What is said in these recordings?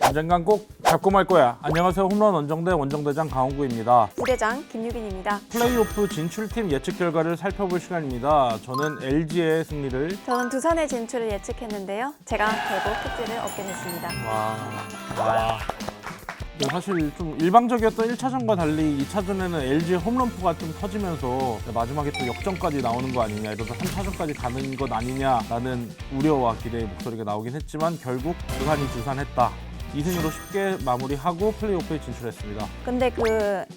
언젠간 꼭 잡고 말 거야. 안녕하세요. 홈런 원정대 원정대장 강원구입니다. 부대장 김유빈입니다. 플레이오프 진출팀 예측 결과를 살펴볼 시간입니다. 저는 LG의 승리를 저는 두산의 진출을 예측했는데요. 제가 결국 특지를 얻게 됐습니다. 와. 네, 사실 좀 일방적이었던 1차전과 달리 2차전에는 LG의 홈런포가 좀 터지면서 마지막에 또 역전까지 나오는 거 아니냐, 이러면서 3차전까지 가는 것 아니냐라는 우려와 기대의 목소리가 나오긴 했지만 결국 두산이 두산했다. 2승으로 쉽게 마무리하고 플레이오프에 진출했습니다. 근데 그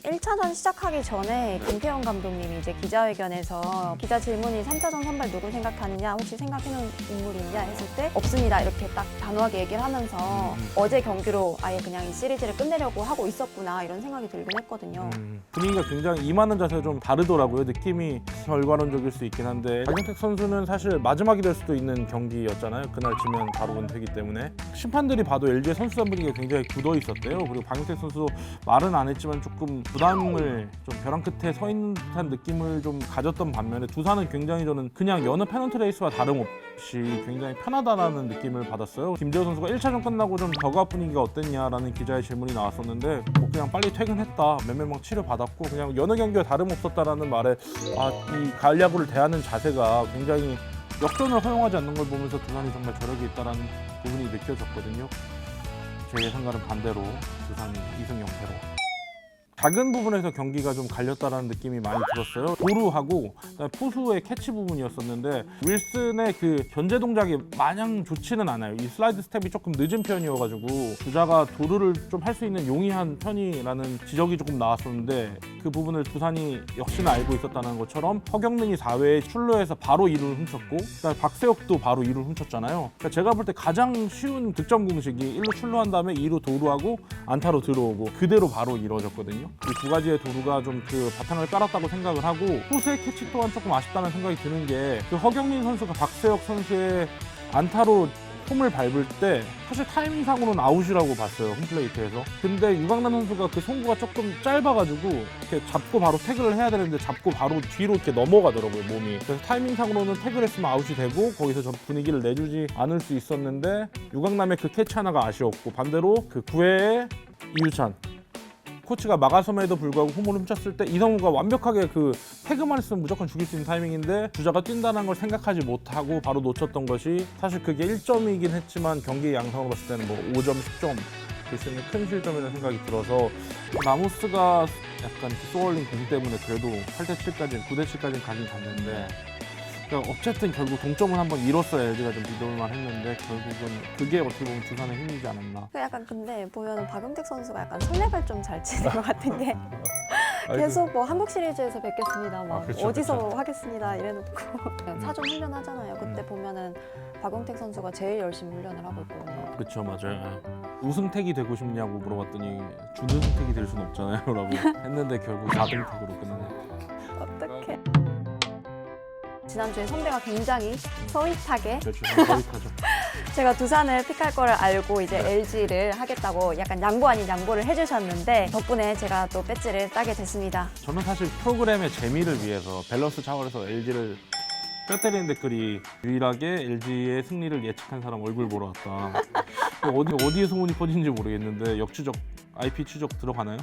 1차전 시작하기 전에 김태형 감독님이 이제 기자회견에서 기자 질문이 3차전 선발 누구 생각하느냐, 혹시 생각해놓은 인물이 있냐 했을 때 없습니다. 이렇게 딱 단호하게 얘기를 하면서 어제 경기로 아예 그냥 이 시리즈를 끝내려고 하고 있었구나 이런 생각이 들긴 했거든요. 분위기가 굉장히 임하는 자세가 좀 다르더라고요. 느낌이 결과론적일 수 있긴 한데 박용택 선수는 사실 마지막이 될 수도 있는 경기였잖아요. 그날 지면 바로 은퇴이기 때문에 심판들이 봐도 LG의 선수단 분위기가 굉장히 굳어 있었대요. 그리고 박용택 선수 말은 안 했지만 조금 부담을 좀 벼랑 끝에 서 있는 듯한 느낌을 좀 가졌던 반면에 두산은 굉장히 저는 그냥 여느 페넌트 레이스와 다름없이 굉장히 편하다라는 느낌을 받았어요. 김재호 선수가 1차전 끝나고 좀 더그아웃 분위기가 어땠냐라는 기자의 질문이 나왔었는데 뭐 그냥 빨리 퇴근했다, 몇 명 치료 받았고 그냥 여느 경기와 다름없었다라는 말에 이 가을 야구를 대하는 자세가 굉장히 역전을 허용하지 않는 걸 보면서 두산이 정말 저력이 있다라는 부분이 느껴졌거든요. 제 예상과는 반대로 두산이 2승 0패로 작은 부분에서 경기가 좀 갈렸다라는 느낌이 많이 들었어요. 도루하고 포수의 캐치 부분이었었는데 윌슨의 그 견제 동작이 마냥 좋지는 않아요. 이 슬라이드 스텝이 조금 늦은 편이어가지고 주자가 도루를 좀 할 수 있는 용이한 편이라는 지적이 조금 나왔었는데 그 부분을 두산이 역시나 알고 있었다는 것처럼 허경민이 4회에 출루해서 바로 2루를 훔쳤고 그다음에 박세혁도 바로 2루를 훔쳤잖아요. 그러니까 제가 볼 때 가장 쉬운 득점 공식이 1루 출루한 다음에 2루 도루하고 안타로 들어오고 그대로 바로 이루어졌거든요. 이 두 가지의 도루가 좀 그 바탕을 깔았다고 생각을 하고 포수의 캐치 또한 조금 아쉽다는 생각이 드는 게 그 허경민 선수가 박세혁 선수의 안타로 홈을 밟을 때 사실 타이밍상으로는 아웃이라고 봤어요, 홈플레이트에서. 근데 유강남 선수가 그 송구가 조금 짧아가지고 이렇게 잡고 바로 태그를 해야 되는데 잡고 바로 뒤로 이렇게 넘어가더라고요, 몸이. 그래서 타이밍상으로는 태그를 했으면 아웃이 되고 거기서 좀 분위기를 내주지 않을 수 있었는데 유강남의 그 캐치 하나가 아쉬웠고 반대로 그 9회에 이유찬 코치가 막아섬에도 불구하고 홈을 훔쳤을 때 이성우가 완벽하게 그 태그만 했으면 무조건 죽일 수 있는 타이밍인데 주자가 뛴다는 걸 생각하지 못하고 바로 놓쳤던 것이 사실 그게 1점이긴 했지만 경기 양상으로 봤을 때는 뭐 5점, 10점 될 수 있는 큰 실점이라는 생각이 들어서 라모스가 약간 쏘올린 공 때문에 그래도 8대7까지, 9대7까지 가긴 갔는데 그러니까 어쨌든 결국 동점을 한번 이뤘어야 LG가 좀 믿을만 했는데 결국은 그게 어떻게 보면 두산의 힘이지 않았나. 약간 근데 보면 박용택 선수가 약간 설레발 좀 잘 치는 것 같은 게 계속 뭐 한국 시리즈에서 뵙겠습니다, 막 그쵸, 어디서 그쵸. 하겠습니다 이래놓고 사전 훈련하잖아요. 그때 보면은 박용택 선수가 제일 열심히 훈련을 하고 있거든요. 그렇죠, 맞아요. 우승택이 되고 싶냐고 물어봤더니 준우승택이 될 수는 없잖아요 라고 했는데 결국 4등택으로 끝나네. 어떡해. 지난주에 선배가 굉장히 서윗하게 그렇죠, 서윗하죠. 제가 두산을 픽할 거를 알고 이제 LG를 하겠다고 약간 양보 아닌 양보를 해주셨는데 덕분에 제가 또 배지를 따게 됐습니다. 저는 사실 프로그램의 재미를 위해서 밸런스 차원에서 LG를 뼈 때리는 댓글이 유일하게 LG의 승리를 예측한 사람 얼굴 보러 왔다. 어디에 소문이 퍼진지 모르겠는데 역추적, IP 추적 들어가나요?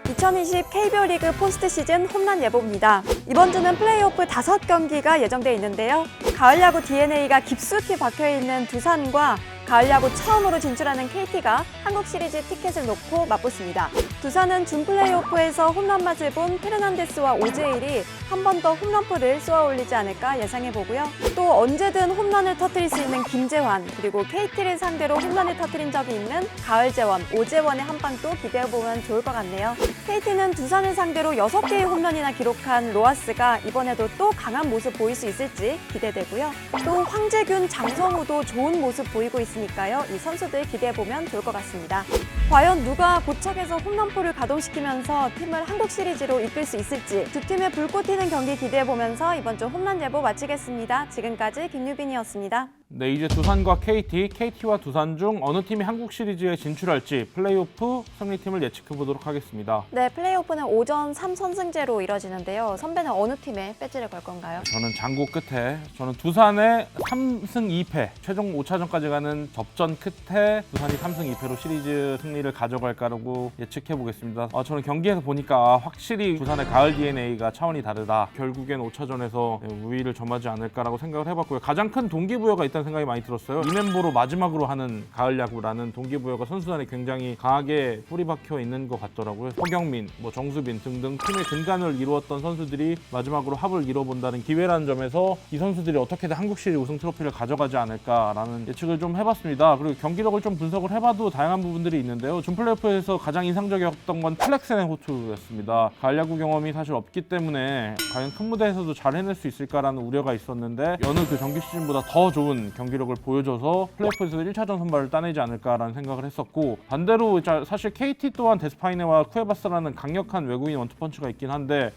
2020 KBO 리그 포스트 시즌 홈런 예보입니다. 이번 주는 플레이오프 5경기가 예정돼 있는데요. 가을 야구 DNA가 깊숙이 박혀있는 두산과 가을 야구 처음으로 진출하는 KT가 한국 시리즈 티켓을 놓고 맞붙습니다. 두산은 준 플레이오프에서 홈런 맛을 본 페르난데스와 오재일이 한 번 더 홈런포를 쏘아 올리지 않을까 예상해보고요. 또 언제든 홈런을 터뜨릴 수 있는 김재환, 그리고 KT를 상대로 홈런을 터뜨린 적이 있는 가을재원, 오재원의 한방도 기대해보면 좋을 것 같네요. KT는 두산을 상대로 6개의 홈런이나 기록한 로하스가 이번에도 또 강한 모습 보일 수 있을지 기대되고요. 또 황재균, 장성우도 좋은 모습 보이고 있으니까요. 이 선수들 기대해보면 좋을 것 같습니다. 과연 누가 고척에서 홈런포를 가동시키면서 팀을 한국 시리즈로 이끌 수 있을지 두 팀의 불꽃 튀는 경기 기대해보면서 이번 주 홈런 예보 마치겠습니다. 지금까지 김유빈이었습니다. 네, 이제 두산과 KT, KT와 두산 중 어느 팀이 한국 시리즈에 진출할지 플레이오프 승리팀을 예측해보도록 하겠습니다. 네, 플레이오프는 오전 3선승제로 이뤄지는데요. 선배는 어느 팀에 배지를 걸 건가요? 저는 장고 끝에 두산의 3승 2패 최종 5차전까지 가는 접전 끝에 두산이 3승 2패로 시리즈 승리를 가져갈까라고 예측해보겠습니다. 저는 경기에서 보니까 확실히 두산의 가을 DNA가 차원이 다르다. 결국엔 5차전에서 우위를 점하지 않을까라고 생각을 해봤고요. 가장 큰 동기부여가 있다는 생각이 많이 들었어요. 이멤보로 마지막으로 하는 가을 야구라는 동기부여가 선수단에 굉장히 강하게 뿌리 박혀 있는 것 같더라고요. 허경민, 정수빈 등등 팀의 근간을 이루었던 선수들이 마지막으로 합을 이뤄본다는 기회라는 점에서 이 선수들이 어떻게든 한국 시리즈 우승 트로피를 가져가지 않을까라는 예측을 좀 해봤습니다. 그리고 경기력을 좀 분석을 해봐도 다양한 부분들이 있는데요. 준 플레이오프에서 가장 인상적이었던 건 플렉센의 호투였습니다. 가을 야구 경험이 사실 없기 때문에 과연 큰 무대에서도 잘 해낼 수 있을까라는 우려가 있었는데 여느 그 정규 시즌보다 더 좋은 경기력을 보여줘서 플레이오프에서 1차전 선발을 따내지 않을까라는 생각을 했었고, 반대로 사실 KT 또한 데스파이네와 쿠에바스라는 강력한 외국인 원투펀치가 있긴 한데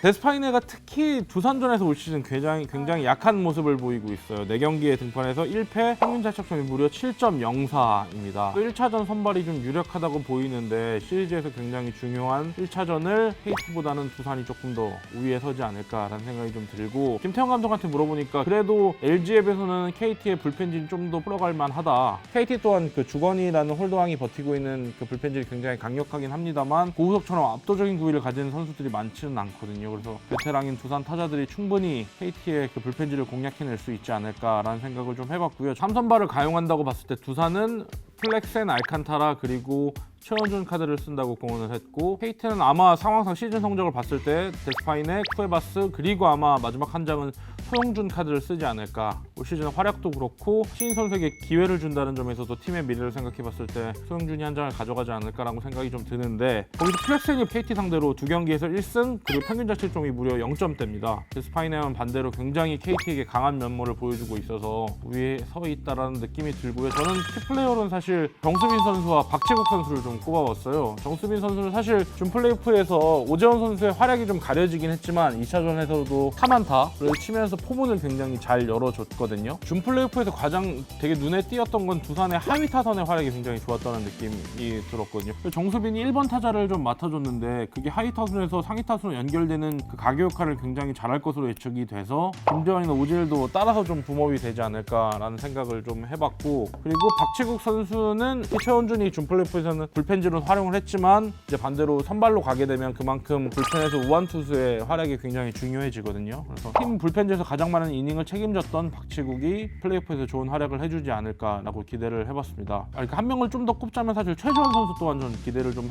데스파이네가 특히 두산전에서 올 시즌 굉장히 약한 모습을 보이고 있어요. 4경기에 등판해서 1패, 평균 자책점이 무려 7.04입니다. 1차전 선발이 좀 유력하다고 보이는데 시리즈에서 굉장히 중요한 1차전을 KT보다는 두산이 조금 더 우위에 서지 않을까라는 생각이 좀 들고, 김태형 감독한테 물어보니까 그래도 LG에 비해서는 KT의 불펜진이 좀 더 풀어갈 만하다. KT 또한 그 주건이라는 홀더왕이 버티고 있는 그 불펜진이 굉장히 강력하긴 합니다만 고우석처럼 압도적인 구위를 가지는 선수들이 많지는 않거든요. 그래서 베테랑인 두산 타자들이 충분히 KT의 그 불펜진을 공략해낼 수 있지 않을까라는 생각을 좀 해봤고요. 3선발을 가용한다고 봤을 때 두산은 플렉센, 알칸타라 그리고 최원준 카드를 쓴다고 공언을 했고, KT는 아마 상황상 시즌 성적을 봤을 때 데스파이네, 쿠에바스 그리고 아마 마지막 한 장은 소영준 카드를 쓰지 않을까. 올 시즌 활약도 그렇고 신인 선수에게 기회를 준다는 점에서도 팀의 미래를 생각해봤을 때 소영준이 한 장을 가져가지 않을까라고 생각이 좀 드는데, 거기서 플렉센이 KT 상대로 2경기에서 1승 그리고 평균 자책점이 무려 0점대입니다. 데스파이네는 반대로 굉장히 KT에게 강한 면모를 보여주고 있어서 위에 서 있다라는 느낌이 들고요. 저는 키플레이어로는 사실 정수빈 선수와 박채국 선수를 좀 꼽아봤어요. 정수빈 선수는 사실 준 플레이오프에서 오재원 선수의 활약이 좀 가려지긴 했지만 2차전에서도 4안타를 치면서 포문을 굉장히 잘 열어줬거든요. 준 플레이오프에서 가장 되게 눈에 띄었던 건 두산의 하위 타선의 활약이 굉장히 좋았다는 느낌이 들었거든요. 정수빈이 1번 타자를 좀 맡아줬는데 그게 하위 타선에서 상위 타선으로 연결되는 그 가교 역할을 굉장히 잘할 것으로 예측이 돼서 김재환이나 오지일도 따라서 좀 붐업이 되지 않을까라는 생각을 좀 해봤고, 그리고 박채국 선수는 최원준이 준 플레이오프에서는 불펜진으로 활용을 했지만 이제 반대로 선발로 가게 되면 그만큼 불펜에서 우완 투수의 활약이 굉장히 중요해지거든요. 그래서 팀 불펜진에서 가장 많은 이닝을 책임졌던 박치국이 플레이오프에서 좋은 활약을 해주지 않을까라고 기대를 해봤습니다. 그러니까 한 명을 좀 더 꼽자면 사실 최주환 선수 또한 전 기대를 좀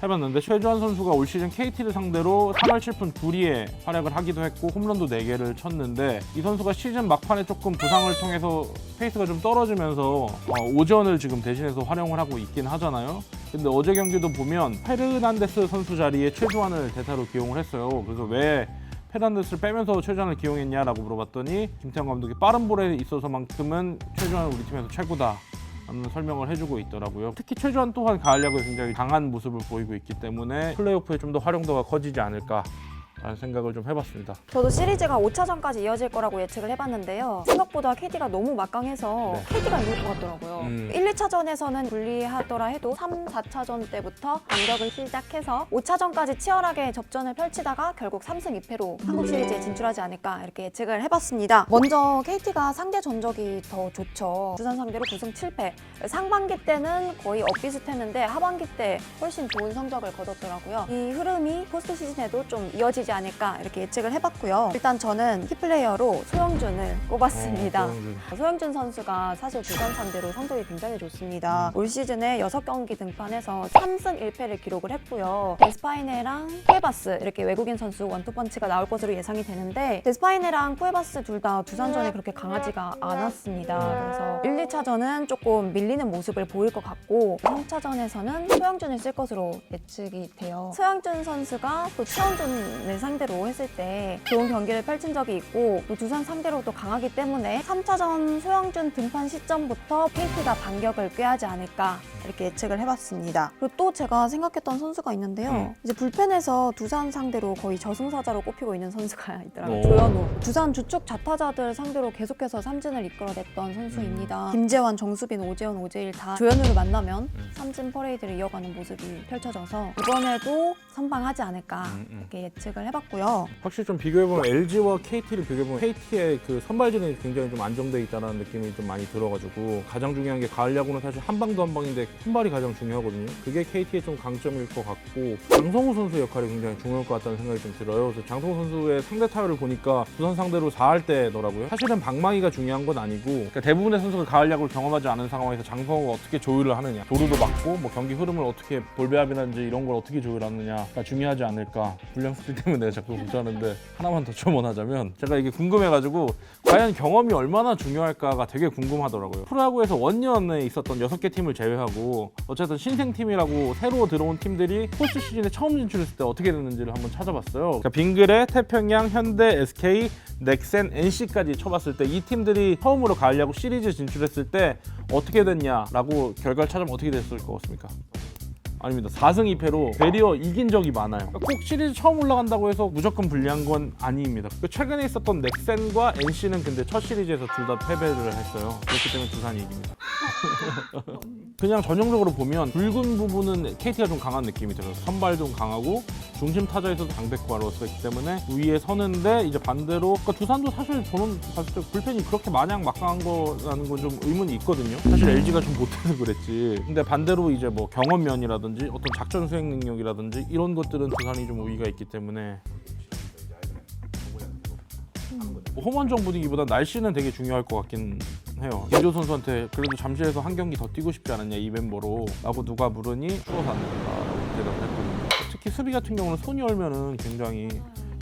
해봤는데, 최주환 선수가 올 시즌 KT를 상대로 3할 7푼 2리의 활약을 하기도 했고 홈런도 4개를 쳤는데, 이 선수가 시즌 막판에 조금 부상을 통해서 페이스가 좀 떨어지면서 오전을 지금 대신해서 활용을 하고 있긴 하잖아요. 근데 어제 경기도 보면 페르난데스 선수 자리에 최주환을 대타로 기용을 했어요. 그래서 왜 페르난데스를 빼면서 최주환을 기용했냐라고 물어봤더니 김태형 감독이 빠른 볼에 있어서만큼은 최주환은 우리 팀에서 최고다 라는 설명을 해주고 있더라고요. 특히 최주환 또한 가을 야구에 굉장히 강한 모습을 보이고 있기 때문에 플레이오프에 좀 더 활용도가 커지지 않을까 라는 생각을 좀 해봤습니다. 저도 시리즈가 5차전까지 이어질 거라고 예측을 해봤는데요. 생각보다 KT가 너무 막강해서 네. KT가 이길 것 같더라고요. 1, 2차전에서는 불리하더라 해도 3, 4차전 때부터 반격을 시작해서 5차전까지 치열하게 접전을 펼치다가 결국 3승 2패로 한국 시리즈에 진출하지 않을까 이렇게 예측을 해봤습니다. 먼저 KT가 상대 전적이 더 좋죠. 두산 상대로 9승 7패. 상반기 때는 거의 엇비슷했는데 하반기 때 훨씬 좋은 성적을 거뒀더라고요. 이 흐름이 포스트 시즌에도 좀 이어지지 않을까 이렇게 예측을 해봤고요. 일단 저는 키플레이어로 소영준을 꼽았습니다. 소영준 선수가 사실 두산 상대로 성적이 굉장히 좋습니다. 올 시즌에 6경기 등판해서 3승 1패를 기록을 했고요. 데스파이네랑 쿠에바스 이렇게 외국인 선수 원투펀치가 나올 것으로 예상이 되는데, 데스파이네랑 쿠에바스 둘 다 두산전이 그렇게 강하지가 않았습니다. 그래서 1, 2차전은 조금 밀리는 모습을 보일 것 같고 3차전에서는 소영준을 쓸 것으로 예측이 돼요. 소영준 선수가 또 최원준을 KT를 상대로 했을 때 좋은 경기를 펼친 적이 있고 또 두산 상대로 또 강하기 때문에 3차전 소영준 등판 시점부터 KT가 반격을 꾀하지 않을까 이렇게 예측을 해봤습니다. 그리고 또 제가 생각했던 선수가 있는데요. 이제 불펜에서 두산 상대로 거의 저승사자로 꼽히고 있는 선수가 있더라고요. 오. 조현우. 두산 주축 좌타자들 상대로 계속해서 삼진을 이끌어냈던 선수입니다. 김재환, 정수빈, 오재원, 오재일 다 조현우를 만나면 삼진 퍼레이드를 이어가는 모습이 펼쳐져서 이번에도 선방하지 않을까 이렇게 예측을 해봤고요. 확실히 좀 비교해보면 LG와 KT를 비교해보면 KT의 그 선발진이 굉장히 좀 안정돼 있다는 느낌이 좀 많이 들어가지고 가장 중요한 게 가을 야구는 사실 한 방도 한 방인데 선발이 가장 중요하거든요. 그게 KT의 좀 강점일 것 같고 장성우 선수 역할이 굉장히 중요할 것 같다는 생각이 좀 들어요. 그래서 장성우 선수의 상대 타율을 보니까 두산 상대로 4할 때더라고요. 사실은 방망이가 중요한 건 아니고 그러니까 대부분의 선수가 가을 야구를 경험하지 않은 상황에서 장성우가 어떻게 조율을 하느냐, 도루도 맞고 뭐 경기 흐름을 어떻게 볼배합이라든지 이런 걸 어떻게 조율하느냐가 중요하지 않을까. 불량 수비 때문에 내가 자꾸 못하는데 하나만 더 첨언하자면 제가 이게 궁금해가지고 과연 경험이 얼마나 중요할까가 되게 궁금하더라고요. 프로야구에서 원년에 있었던 6개 팀을 제외하고 어쨌든 신생팀이라고 새로 들어온 팀들이 포스트 시즌에 처음 진출했을 때 어떻게 됐는지를 한번 찾아봤어요. 그러니까 빙그레, 태평양, 현대, SK, 넥센, NC까지 쳐봤을 때 이 팀들이 처음으로 가을 야구 시리즈 진출했을 때 어떻게 됐냐라고 결과를 찾으면 어떻게 됐을 것 같습니까? 아닙니다. 4승 2패로 되려 이긴 적이 많아요. 그러니까 꼭 시리즈 처음 올라간다고 해서 무조건 불리한 건 아닙니다. 최근에 있었던 넥센과 NC는 근데 첫 시리즈에서 둘 다 패배를 했어요. 그렇기 때문에 두산이 이깁니다. 그냥 전형적으로 보면 붉은 부분은 KT가 좀 강한 느낌이 들어요. 선발 좀 강하고 중심 타자에서도 강백과로서 있기 때문에 위에 서는데 이제 반대로 그러니까 두산도 사실 저는 봤을 때 불펜이 그렇게 마냥 막강한 거라는 건 좀 의문이 있거든요. 사실 LG가 좀 못해서 그랬지. 근데 반대로 이제 뭐 경험면이라든지 어떤 작전 수행 능력이라든지 이런 것들은 두산이 좀 우위가 있기 때문에 홈원정 분위기보다 날씨는 되게 중요할 것 같긴 해요. 김조 선수한테 그래도 잠실에서 한 경기 더 뛰고 싶지 않았냐 이 멤버로 라고 누가 물으니 추워서 안 된다라고 대답을 했거든요. 특히 수비 같은 경우는 손이 얼면은 굉장히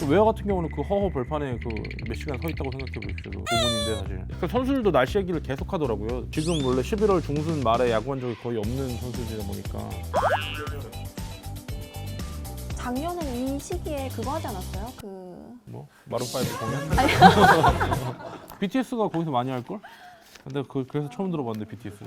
외야 같은 경우는 그 허허 벌판에 그 몇 시간 서 있다고 생각해 보십시오. 고문인데 사실. 그러니까 선수들도 날씨 얘기를 계속 하더라고요. 지금 원래 11월 중순 말에 야구한 적이 거의 없는 선수들이다 보니까. 작년엔 이 시기에 그거 하지 않았어요? 뭐 마룬5 공연? BTS가 거기서 많이 할 걸? 근데 그래서 처음 들어봤는데 BTS.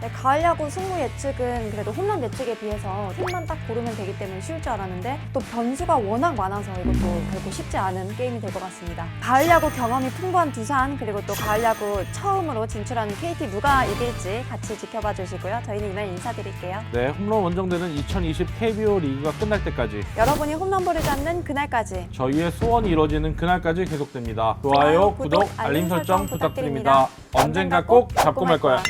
네, 가을 야구 승부 예측은 그래도 홈런 예측에 비해서 팀만 딱 고르면 되기 때문에 쉬울 줄 알았는데 또 변수가 워낙 많아서 이것도 결코 쉽지 않은 게임이 될 것 같습니다. 가을 야구 경험이 풍부한 두산 그리고 또 가을 야구 처음으로 진출하는 KT 누가 이길지 같이 지켜봐 주시고요. 저희는 이만 인사드릴게요. 네, 홈런 원정대는 2020 KBO 리그가 끝날 때까지 여러분이 홈런볼을 잡는 그날까지 저희의 소원이 이루어지는 그날까지 계속됩니다. 좋아요, 구독, 알림 설정 부탁드립니다. 언젠가 꼭 잡고 말 거야.